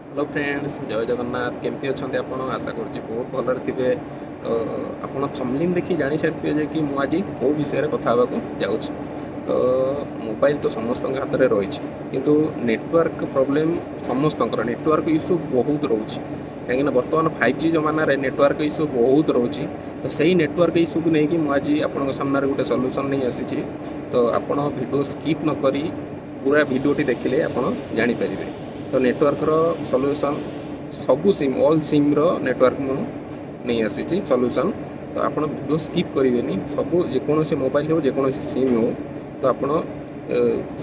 Hello friends, जय जगन्नाथ। केमती अच्छा आपण? आशा करुच्ची बहुत भलरे थे। तो आपण थंबनेल देखि जानी सारी जे कि मुझे कौ विषय कथा जाऊँगी। तो मोबाइल तो समस्त हाथ में रही, किंतु नेटवर्क प्रोब्लेम समस्त नेटवर्क इश्यू बहुत रोचे। कहीं बर्तमान 5G जमाना रे नेटवर्क इश्यू बहुत रोचे। तो सही नेटवर्क इश्यू को लेकिन मुझे आप सामने गोटे सल्यूशन नहीं आसी। तो आपण वीडियो स्किप न करी पूरा वीडियोटी देखिले आप जानीपर। तो नेटवर्कर सल्यूशन सबू सिम ऑल सिम रो नेटवर्क मु नहीं आसी सल्यूशन। तो आप वीडियो स्किप करेंगे सबू जेकोसी मोबाइल हो जेकोसी सिम हो, तो आप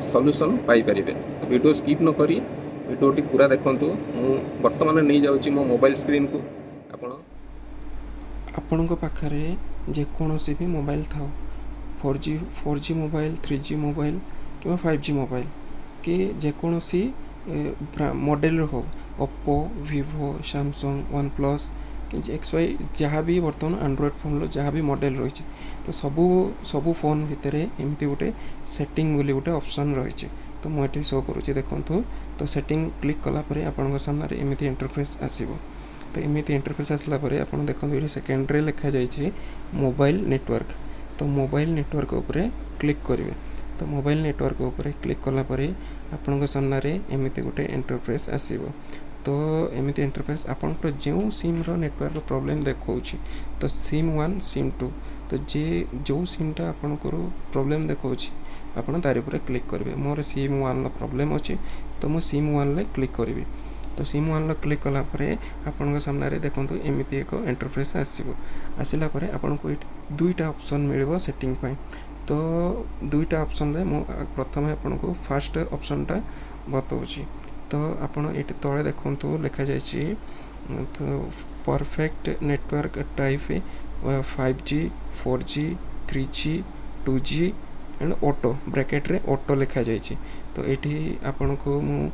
सल्यूशन पाइपर। तो वीडियो स्किप न करी वीडियोटी पूरा देखूँ। मु बर्तमान नहीं जाऊँगी मो मोबाइल स्क्रीन को। आपण पाखे जेकोसी भी मोबाइल था 4G मोबाइल 3G मोबाइल कि 5G मोबाइल कि जेकोसी मॉडल हो, Oppo Vivo Samsung one plus कि XY जहाँ भी बर्तमान एंड्रॉयड फोन जहाँ भी मॉडल रही, तो सबू फोन भितर एमती गोटे सेटिंग बोली गोटे ऑप्शन रही। तो मुझे शो करुँच देखूँ। तो सेटिंग क्लिक कलापर आपण सामने एमती इंटरफेस आसो। तो एमती इंटरफेस आसला आप देखो ये सेकेंडरी लिखा जाइए मोबाइल नेटवर्क। तो मोबाइल नेटवर्क उपरे क्लिक करेंगे। तो मोबाइल नेटवर्क उपरे क्लिक कलापर आपण सामने एमती गोटे इंटरफेस आसो। तो एमती इंटरफेस आपंकर जो सिम रो नेटवर्क प्रॉब्लम देखा, तो सिम 1 सिम 2, तो जे जो सिमटा आपंकर प्रॉब्लम देखा आपड़ तार पर क्लिक करेंगे। मोर सिम 1 प्रॉब्लम अच्छे, तो मुझे सिम 1 क्लिक करी। तो सिम 1 क्लिक कलापर आपण सामने देखो एमती एक इंटरफेस आसला आपन को दुईटा ऑप्शन मिल सेटिंग पाई। तो दुईटा ऑप्शन रे मु प्रथम आपन को फर्स्ट ऑप्शनटा बताऊँगी। तो आपन ये तले देखो लिखा जाइए तो perfect network type 5G 4G 3G 2G and auto bracket रे ऑटो लिखा जाइए। तो ये आपन को मु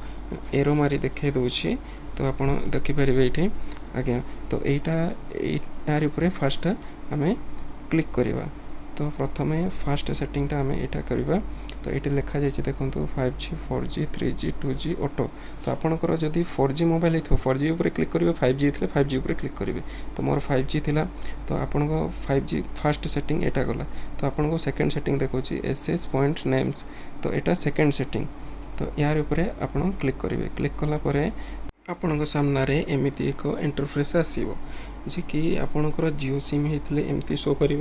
एरो मारी देखे दूसरी। तो आप देखिपारे ये आज्ञा। तो यहाँ यार ऊपर फास्ट आम क्लिक करवा। तो प्रथम फास्ट सेटिंगटा आम यहाँ करवा। तो ये लिखा जाइए देखो 5G 4G 3G 2G auto. तो आपंकर जदि 4G मोबाइल हो 4G उपर क्लिक करेंगे, 5G थे 5G उपर क्लिक करेंगे। तो मोर 5G थिला, तो आपन को 5G फास्ट सेटिंग यहाँ गला। तो आपन को सेकेंड सेटिंग देखो SS पॉइंट नेम्स। तो यहाँ सेकेंड सेटिंग। तो यार ऊपर आपन क्लिक करेंगे। क्लिक कलापर आपण सामने एमती एक इंटरफेस आसो जी कि आपणकर जियो सिम होते एमती शो कर।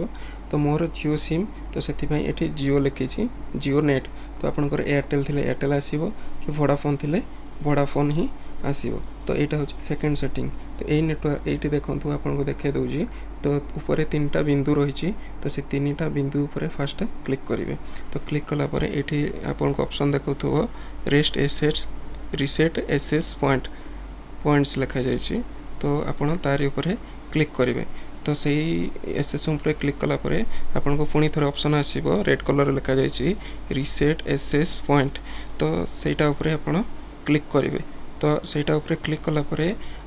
तो मोर जियो सिम, तो से ये जियो लिखी जियो नेट। तो आपणकर एयरटेल थे एयरटेल आसो कि वोडाफोन थे वोडाफोन ही आसो। तो यहाँ हूँ सेकेंड सेटिंग। तो यही नेटवर्क ये देखूँ आपको देखे दूसरी। तो ऊपर 3टा बिंदु रही। तो से 3टा बिंदु उपर फास्ट क्लिक करेंगे। तो क्लिक कलापर ये आपको ऑप्शन देखो rest asset reset access points लिखा जाइए। तो आपड़ तार ऊपर क्लिक करेंगे। तो सही एसेस उपर क्लिक कलापर आपन को पुणी थोड़े ऑप्शन आसो रेड कलर लिखा जाइए रिसेट एसेस पॉइंट। तो सहीटा ऊपर आपड़ क्लिक करेंगे। तो सहीटा ऊपर क्लिक कलापर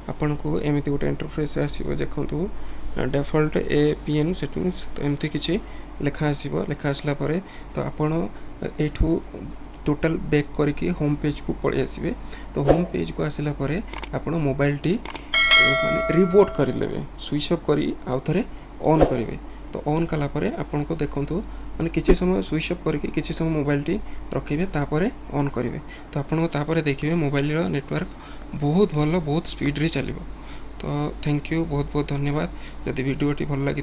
आपन को एमती गोटे इंटरफेस आसो देखूँ डिफॉल्ट APN सेटिंग्स। तो एमती किसी लिखा आसो। लिखा आसला परे तो आपड़ एठू टोटाल बैक करके होम पेज को पलि आसबे। तो होम पेज को आसला परे आपण मोबाइल टी माने रिबोट कर लेबे, स्विच ऑफ करी आउ थरे ऑन करेंगे। तो ऑन कला परे आपण को देखंतु माने किछि समय स्विच ऑफ करके किछि समय मोबाइल टी रखिबे तापरे ऑन करेंगे। तो आपण को तापरे देखिबे मोबाइल रो नेटवर्क बहुत भलो बहुत स्पीड रे चलिबो। तो थैंक यू, बहुत बहुत धन्यवाद। जदि वीडियोटी भल लगी